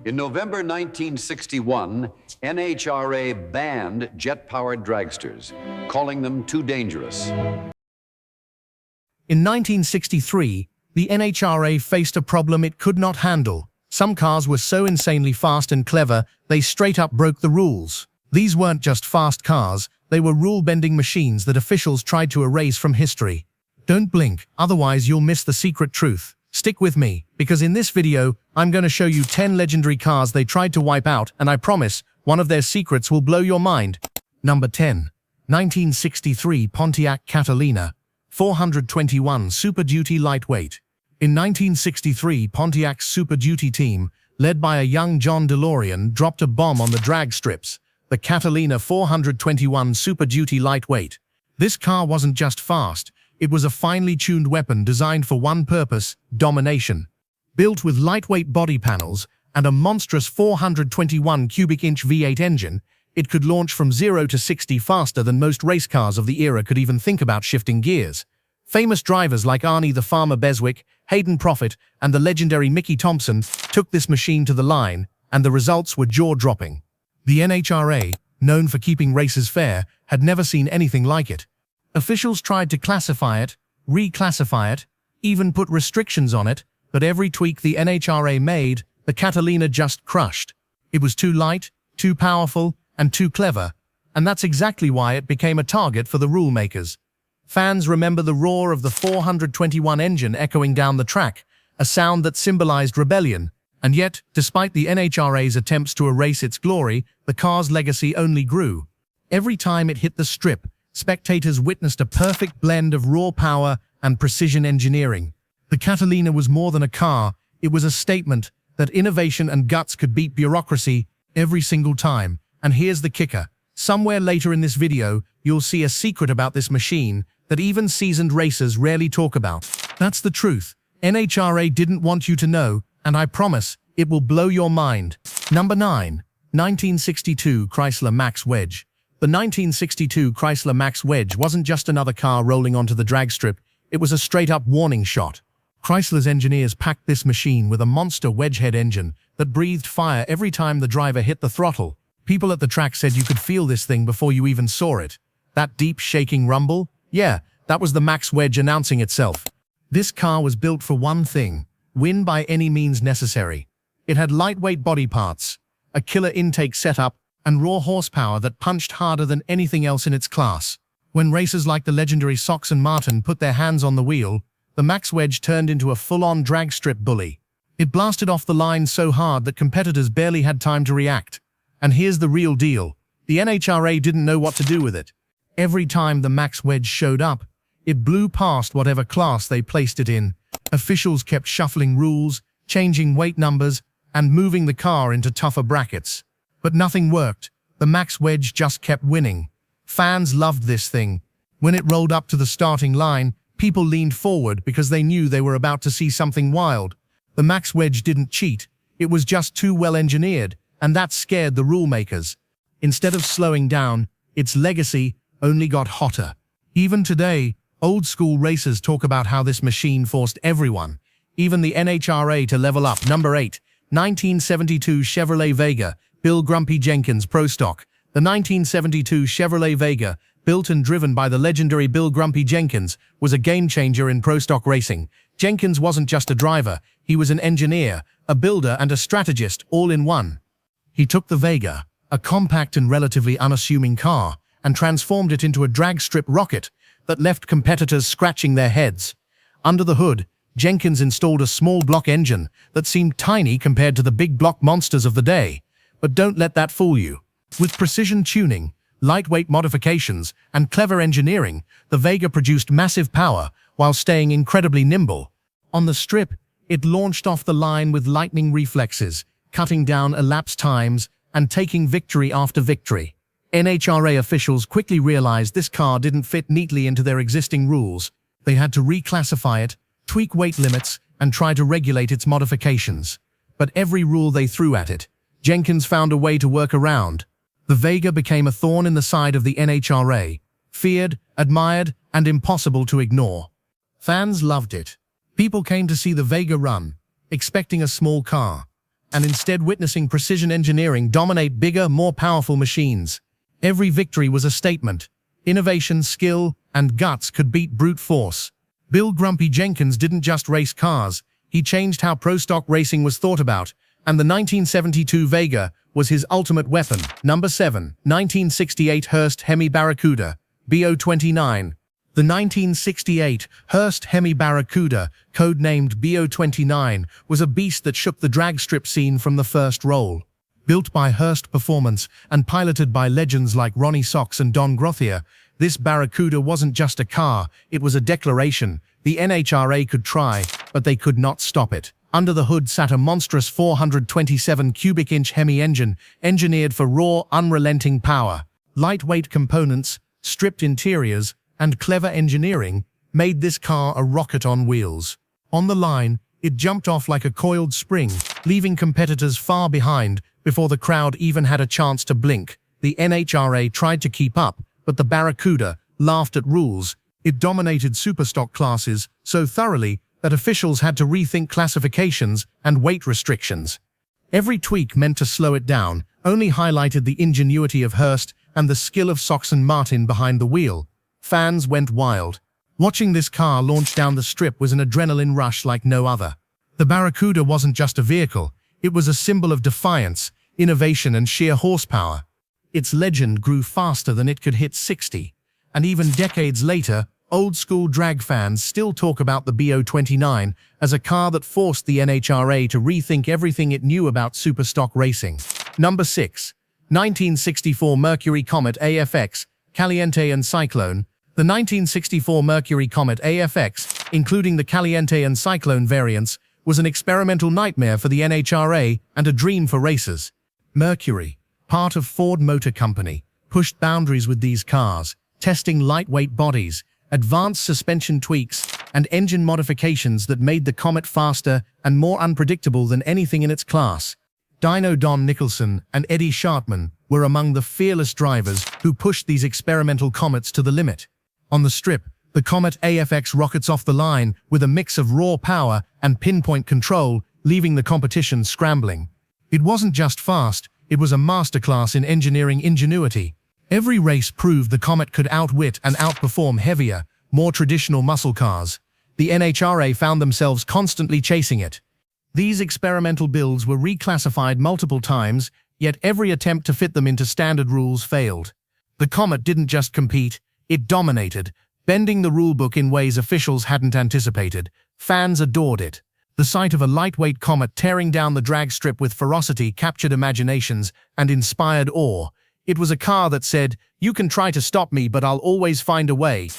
In November 1961, NHRA banned jet-powered dragsters, calling them too dangerous. In 1963, the NHRA faced a problem it could not handle. Some cars were so insanely fast and clever, they straight up broke the rules. These weren't just fast cars, they were rule-bending machines that officials tried to erase from history. Don't blink, otherwise you'll miss the secret truth. Stick with me, because in this video, I'm going to show you 10 legendary cars they tried to wipe out, and I promise, one of their secrets will blow your mind. Number 10. 1963 Pontiac Catalina, 421 Super Duty Lightweight. In 1963, Pontiac's Super Duty team, led by a young John DeLorean, dropped a bomb on the drag strips, the Catalina 421 Super Duty Lightweight. This car wasn't just fast, it was a finely tuned weapon designed for one purpose: domination. Built with lightweight body panels and a monstrous 421 cubic inch V8 engine, it could launch from 0 to 60 faster than most race cars of the era could even think about shifting gears. Famous drivers like Arnie the Farmer Beswick, Hayden Proffitt, and the legendary Mickey Thompson took this machine to the line, and the results were jaw-dropping. The NHRA, known for keeping races fair, had never seen anything like it. Officials tried to classify it, reclassify it, even put restrictions on it, but every tweak the NHRA made, the Catalina just crushed. It was too light, too powerful, and too clever, and that's exactly why it became a target for the rule makers. Fans remember the roar of the 421 engine echoing down the track, a sound that symbolized rebellion, and yet, despite the NHRA's attempts to erase its glory, the car's legacy only grew. Every time it hit the strip, spectators witnessed a perfect blend of raw power and precision engineering. The Catalina was more than a car, it was a statement that innovation and guts could beat bureaucracy every single time. And here's the kicker. Somewhere later in this video, you'll see a secret about this machine that even seasoned racers rarely talk about. That's the truth. NHRA didn't want you to know, and I promise, it will blow your mind. Number 9. 1962 Chrysler Max Wedge. The 1962 Chrysler Max Wedge wasn't just another car rolling onto the drag strip, it was a straight-up warning shot. Chrysler's engineers packed this machine with a monster wedgehead engine that breathed fire every time the driver hit the throttle. People at the track said you could feel this thing before you even saw it. That deep, shaking rumble? Yeah, that was the Max Wedge announcing itself. This car was built for one thing: win by any means necessary. It had lightweight body parts, a killer intake setup, and raw horsepower that punched harder than anything else in its class. When racers like the legendary SOHC and Martin put their hands on the wheel, the Max Wedge turned into a full-on drag strip bully. It blasted off the line so hard that competitors barely had time to react. And here's the real deal. The NHRA didn't know what to do with it. Every time the Max Wedge showed up, it blew past whatever class they placed it in. Officials kept shuffling rules, changing weight numbers, and moving the car into tougher brackets. But nothing worked. The Max Wedge just kept winning. Fans loved this thing. When it rolled up to the starting line, people leaned forward because they knew they were about to see something wild. The Max Wedge didn't cheat. It was just too well engineered, and that scared the rule makers. Instead of slowing down, its legacy only got hotter. Even today, old-school racers talk about how this machine forced everyone, even the NHRA, to level up. Number 8. 1972 Chevrolet Vega, Bill Grumpy Jenkins Pro Stock. The 1972 Chevrolet Vega, built and driven by the legendary Bill Grumpy Jenkins, was a game-changer in pro stock racing. Jenkins wasn't just a driver, he was an engineer, a builder, and a strategist all in one. He took the Vega, a compact and relatively unassuming car, and transformed it into a drag strip rocket that left competitors scratching their heads. Under the hood, Jenkins installed a small block engine that seemed tiny compared to the big block monsters of the day. But don't let that fool you. With precision tuning, lightweight modifications, and clever engineering, the Vega produced massive power while staying incredibly nimble. On the strip, it launched off the line with lightning reflexes, cutting down elapsed times and taking victory after victory. NHRA officials quickly realized this car didn't fit neatly into their existing rules. They had to reclassify it, tweak weight limits, and try to regulate its modifications. But every rule they threw at it, Jenkins found a way to work around. The Vega became a thorn in the side of the NHRA, feared, admired, and impossible to ignore. Fans loved it. People came to see the Vega run, expecting a small car. and instead witnessing precision engineering dominate bigger, more powerful machines. Every victory was a statement. Innovation, skill, and guts could beat brute force. Bill "Grumpy" Jenkins didn't just race cars, he changed how pro stock racing was thought about, and the 1972 Vega was his ultimate weapon. Number 7. 1968 Hurst Hemi Barracuda, BO29. The 1968 Hurst Hemi Barracuda, codenamed BO29, was a beast that shook the drag strip scene from the first roll. Built by Hurst Performance and piloted by legends like Ronnie Sox and Don Grothier, this Barracuda wasn't just a car, it was a declaration. The NHRA could try, but they could not stop it. Under the hood sat a monstrous 427 cubic inch Hemi engine, engineered for raw, unrelenting power. Lightweight components, stripped interiors, and clever engineering made this car a rocket on wheels. On the line, it jumped off like a coiled spring, leaving competitors far behind before the crowd even had a chance to blink. The NHRA tried to keep up, but the Barracuda laughed at rules. It dominated superstock classes so thoroughly that officials had to rethink classifications and weight restrictions. Every tweak meant to slow it down only highlighted the ingenuity of Hurst and the skill of Sox and Martin behind the wheel. Fans went wild. Watching this car launch down the strip was an adrenaline rush like no other. The Barracuda wasn't just a vehicle, it was a symbol of defiance, innovation, and sheer horsepower. Its legend grew faster than it could hit 60, and even decades later, old-school drag fans still talk about the BO29 as a car that forced the NHRA to rethink everything it knew about superstock racing. Number 6. 1964 Mercury Comet AFX, Caliente and Cyclone. The 1964 Mercury Comet AFX, including the Caliente and Cyclone variants, was an experimental nightmare for the NHRA and a dream for racers. Mercury, part of Ford Motor Company, pushed boundaries with these cars, testing lightweight bodies, advanced suspension tweaks, and engine modifications that made the Comet faster and more unpredictable than anything in its class. Dino Don Nicholson and Eddie Shartman were among the fearless drivers who pushed these experimental Comets to the limit. On the strip, the Comet AFX rockets off the line with a mix of raw power and pinpoint control, leaving the competition scrambling. It wasn't just fast, it was a masterclass in engineering ingenuity. Every race proved the Comet could outwit and outperform heavier, more traditional muscle cars. The NHRA found themselves constantly chasing it. These experimental builds were reclassified multiple times, yet every attempt to fit them into standard rules failed. The Comet didn't just compete, it dominated, bending the rulebook in ways officials hadn't anticipated. Fans adored it. The sight of a lightweight Comet tearing down the drag strip with ferocity captured imaginations and inspired awe. It was a car that said, "You can try to stop me, but I'll always find a way."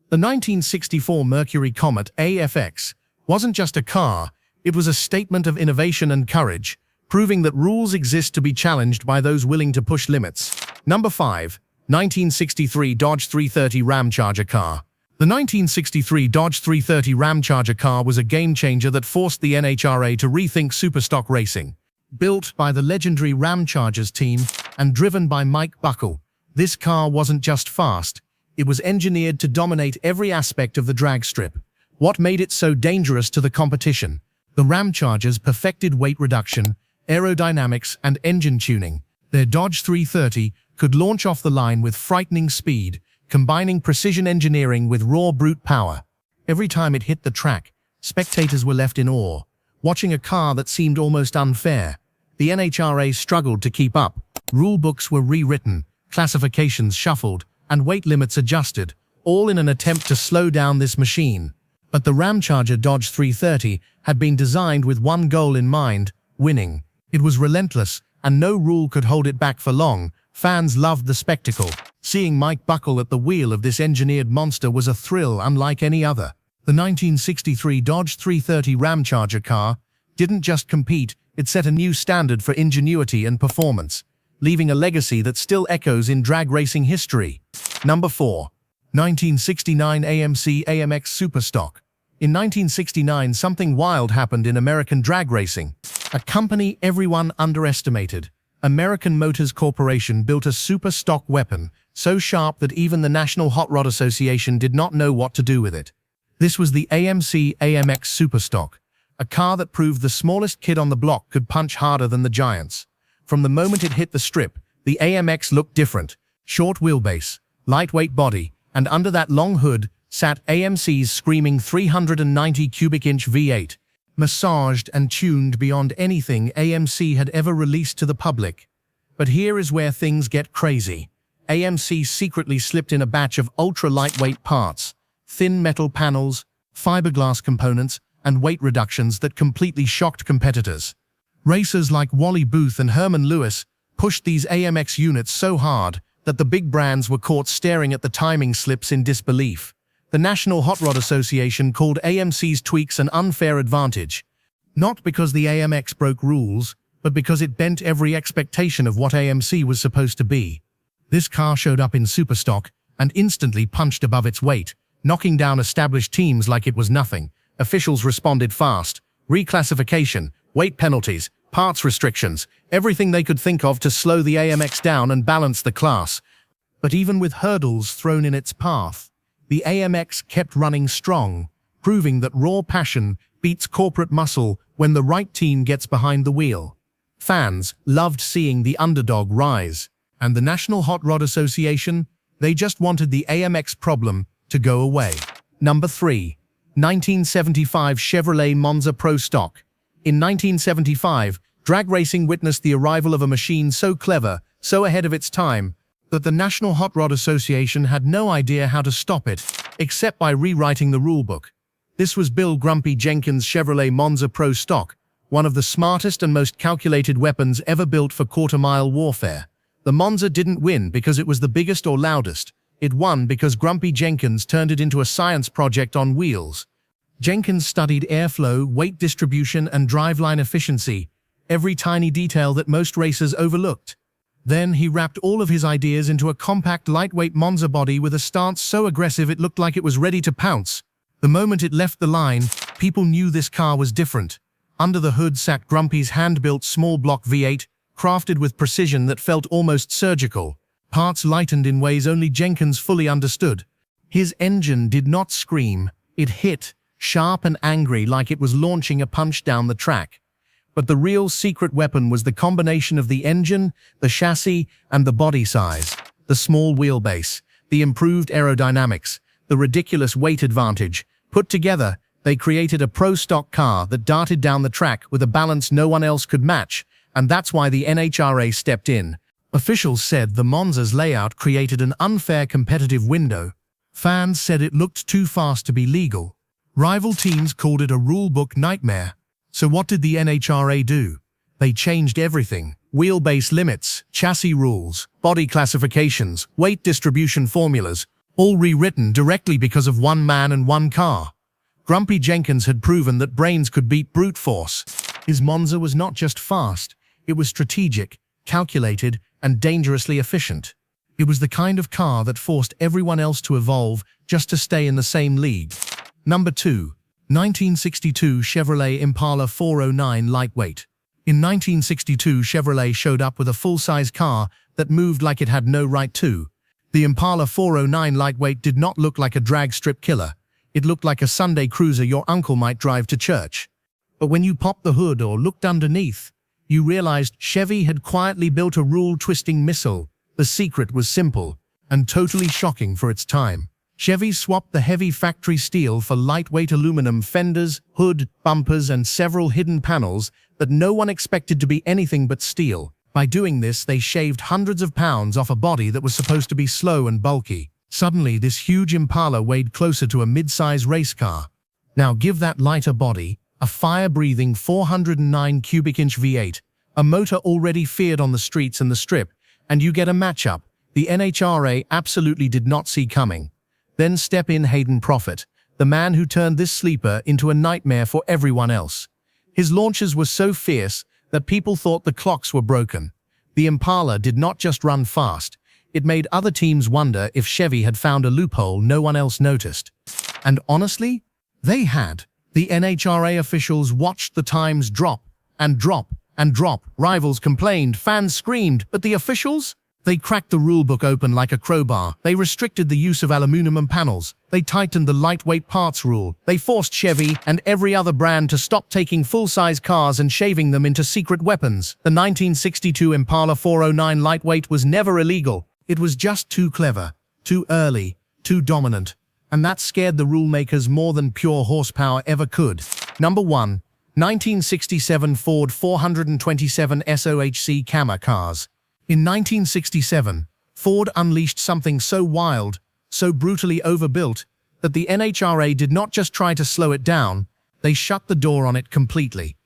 The 1964 Mercury Comet AFX wasn't just a car, it was a statement of innovation and courage, proving that rules exist to be challenged by those willing to push limits. Number 5. 1963 Dodge 330 Ramcharger Car. The 1963 Dodge 330 Ramcharger Car was a game-changer that forced the NHRA to rethink superstock racing. Built by the legendary Ramchargers team and driven by Mike Buckle, this car wasn't just fast, it was engineered to dominate every aspect of the drag strip. What made it so dangerous to the competition? The Ramchargers perfected weight reduction, aerodynamics, and engine tuning. Their Dodge 330 could launch off the line with frightening speed, combining precision engineering with raw brute power. Every time it hit the track, spectators were left in awe, watching a car that seemed almost unfair. The NHRA struggled to keep up. Rulebooks were rewritten, classifications shuffled, and weight limits adjusted, all in an attempt to slow down this machine. But the Ramcharger Dodge 330 had been designed with one goal in mind: winning. It was relentless, and no rule could hold it back for long. Fans loved the spectacle. Seeing Mike Buckle at the wheel of this engineered monster was a thrill unlike any other. The 1963 Dodge 330 Ramcharger car didn't just compete, it set a new standard for ingenuity and performance, leaving a legacy that still echoes in drag racing history. Number 4. 1969 AMC AMX Super Stock. In 1969, something wild happened in American drag racing. A company everyone underestimated. American Motors Corporation built a super stock weapon so sharp that even the National Hot Rod Association did not know what to do with it. This was the AMC AMX Super Stock, a car that proved the smallest kid on the block could punch harder than the giants. From the moment it hit the strip, the AMX looked different. Short wheelbase, lightweight body, and under that long hood sat AMC's screaming 390 cubic inch V8, massaged and tuned beyond anything AMC had ever released to the public. But here is where things get crazy. AMC secretly slipped in a batch of ultra-lightweight parts, thin metal panels, fiberglass components, and weight reductions that completely shocked competitors. Racers like Wally Booth and Herman Lewis pushed these AMX units so hard that the big brands were caught staring at the timing slips in disbelief. The National Hot Rod Association called AMC's tweaks an unfair advantage, not because the AMX broke rules, but because it bent every expectation of what AMC was supposed to be. This car showed up in Super Stock and instantly punched above its weight, knocking down established teams like it was nothing. Officials responded fast. Reclassification, weight penalties, parts restrictions, everything they could think of to slow the AMX down and balance the class. But even with hurdles thrown in its path, the AMX kept running strong, proving that raw passion beats corporate muscle when the right team gets behind the wheel. Fans loved seeing the underdog rise, and the National Hot Rod Association, they just wanted the AMX problem to go away. Number 3. 1975 Chevrolet Monza Pro Stock. In 1975, drag racing witnessed the arrival of a machine so clever, so ahead of its time, that the National Hot Rod Association had no idea how to stop it, except by rewriting the rulebook. This was Bill Grumpy Jenkins' Chevrolet Monza Pro Stock, one of the smartest and most calculated weapons ever built for quarter-mile warfare. The Monza didn't win because it was the biggest or loudest. It won because Grumpy Jenkins turned it into a science project on wheels. Jenkins studied airflow, weight distribution, and driveline efficiency, every tiny detail that most racers overlooked. Then he wrapped all of his ideas into a compact, lightweight Monza body with a stance so aggressive it looked like it was ready to pounce. The moment it left the line, people knew this car was different. Under the hood sat Grumpy's hand-built small-block V8, crafted with precision that felt almost surgical. Parts lightened in ways only Jenkins fully understood. His engine did not scream. It hit, sharp and angry, like it was launching a punch down the track. But the real secret weapon was the combination of the engine, the chassis, and the body size. The small wheelbase, the improved aerodynamics, the ridiculous weight advantage. Put together, they created a pro stock car that darted down the track with a balance no one else could match, and that's why the NHRA stepped in. Officials said the Monza's layout created an unfair competitive window. Fans said it looked too fast to be legal. Rival teams called it a rulebook nightmare. So what did the NHRA do? They changed everything. Wheelbase limits, chassis rules, body classifications, weight distribution formulas, all rewritten directly because of one man and one car. Grumpy Jenkins had proven that brains could beat brute force. His Monza was not just fast, it was strategic, calculated, and dangerously efficient. It was the kind of car that forced everyone else to evolve just to stay in the same league. Number 2. 1962 Chevrolet Impala 409 Lightweight. In 1962, Chevrolet showed up with a full-size car that moved like it had no right to. The Impala 409 Lightweight did not look like a drag strip killer. It looked like a Sunday cruiser your uncle might drive to church. But when you popped the hood or looked underneath, you realized Chevy had quietly built a rule-twisting missile. The secret was simple and totally shocking for its time. Chevy swapped the heavy factory steel for lightweight aluminum fenders, hood, bumpers, and several hidden panels that no one expected to be anything but steel. By doing this, they shaved hundreds of pounds off a body that was supposed to be slow and bulky. Suddenly, this huge Impala weighed closer to a mid-size race car. Now give that lighter body a fire-breathing 409 cubic inch V8, a motor already feared on the streets and the strip, and you get a matchup the NHRA absolutely did not see coming. Then step in Hayden Proffitt, the man who turned this sleeper into a nightmare for everyone else. His launches were so fierce that people thought the clocks were broken. The Impala did not just run fast, it made other teams wonder if Chevy had found a loophole no one else noticed. And honestly, they had. The NHRA officials watched the times drop and drop and drop. Rivals complained, fans screamed, but the officials? They cracked the rulebook open like a crowbar. They restricted the use of aluminum panels. They tightened the lightweight parts rule. They forced Chevy and every other brand to stop taking full-size cars and shaving them into secret weapons. The 1962 Impala 409 lightweight was never illegal. It was just too clever, too early, too dominant. And that scared the rule makers more than pure horsepower ever could. Number 1. 1967 Ford 427 SOHC Cammer cars. In 1967, Ford unleashed something so wild, so brutally overbuilt, that the NHRA did not just try to slow it down, they shut the door on it completely.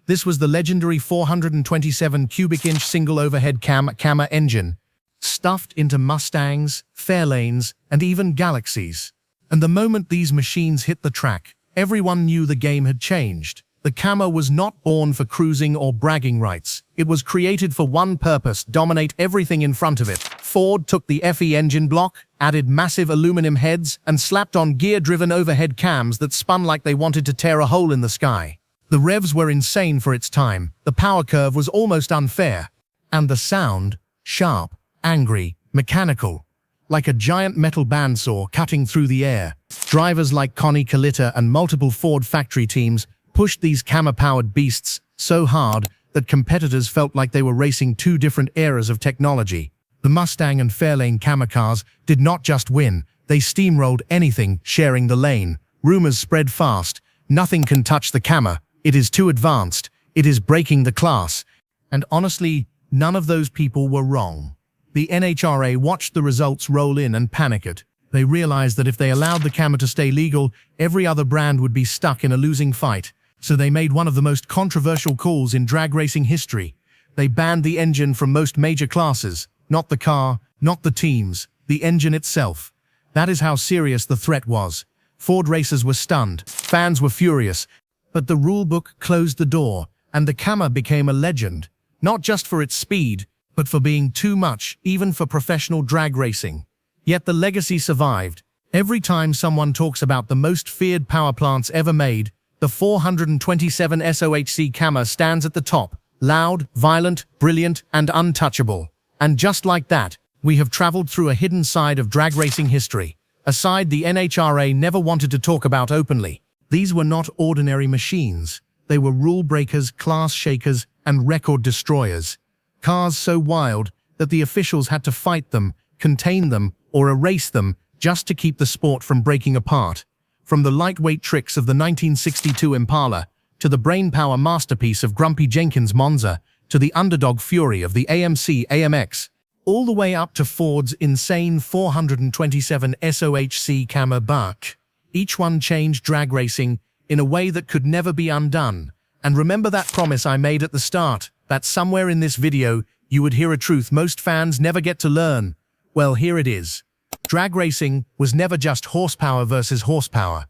This was the legendary 427 cubic inch single overhead Cammer engine, stuffed into Mustangs, Fairlanes, and even Galaxies. And the moment these machines hit the track, everyone knew the game had changed. The Cammer was not born for cruising or bragging rights. It was created for one purpose: dominate everything in front of it. Ford took the FE engine block, added massive aluminum heads, and slapped on gear-driven overhead cams that spun like they wanted to tear a hole in the sky. The revs were insane for its time, the power curve was almost unfair, and the sound, sharp, angry, mechanical, like a giant metal bandsaw cutting through the air. Drivers like Connie Caliente and multiple Ford factory teams pushed these Cammer-powered beasts so hard that competitors felt like they were racing two different eras of technology. The Mustang and Fairlane Cammer cars did not just win, they steamrolled anything sharing the lane. Rumors spread fast: nothing can touch the Cammer, it is too advanced, it is breaking the class. And honestly, none of those people were wrong. The NHRA watched the results roll in and panicked. They realized that if they allowed the Cammer to stay legal, every other brand would be stuck in a losing fight. So they made one of the most controversial calls in drag racing history. They banned the engine from most major classes. Not the car, not the teams, the engine itself. That is how serious the threat was. Ford racers were stunned, fans were furious, but the rulebook closed the door, and the Cammer became a legend. Not just for its speed, but for being too much, even for professional drag racing. Yet the legacy survived. Every time someone talks about the most feared power plants ever made, the 427 SOHC Cammer stands at the top, loud, violent, brilliant, and untouchable. And just like that, we have traveled through a hidden side of drag racing history, a side the NHRA never wanted to talk about openly. These were not ordinary machines. They were rule breakers, class shakers, and record destroyers. Cars so wild that the officials had to fight them, contain them, or erase them just to keep the sport from breaking apart. From the lightweight tricks of the 1962 Impala, to the brainpower masterpiece of grumpy Jenkins Monza, to the underdog fury of the AMC AMX, all the way up to Ford's insane 427 SOHC Cammer buck. Each one changed drag racing in a way that could never be undone. And remember that promise I made at the start, that somewhere in this video you would hear a truth most fans never get to learn? Well, here it is. Drag racing was never just horsepower versus horsepower.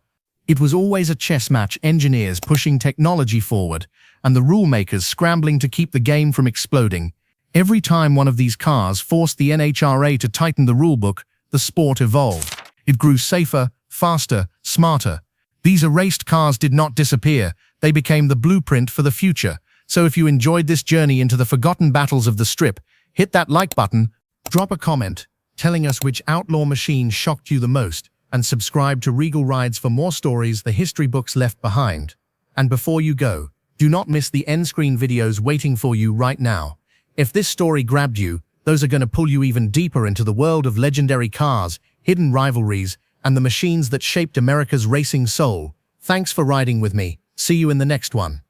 It was always a chess match, engineers pushing technology forward, and the rule makers scrambling to keep the game from exploding. Every time one of these cars forced the NHRA to tighten the rulebook, the sport evolved. It grew safer, faster, smarter. These erased cars did not disappear, they became the blueprint for the future. So if you enjoyed this journey into the forgotten battles of the strip, hit that like button, drop a comment telling us which outlaw machine shocked you the most, and subscribe to Regal Rides for more stories the history books left behind. And before you go, do not miss the end screen videos waiting for you right now. If this story grabbed you, those are going to pull you even deeper into the world of legendary cars, hidden rivalries, and the machines that shaped America's racing soul. Thanks for riding with me. See you in the next one.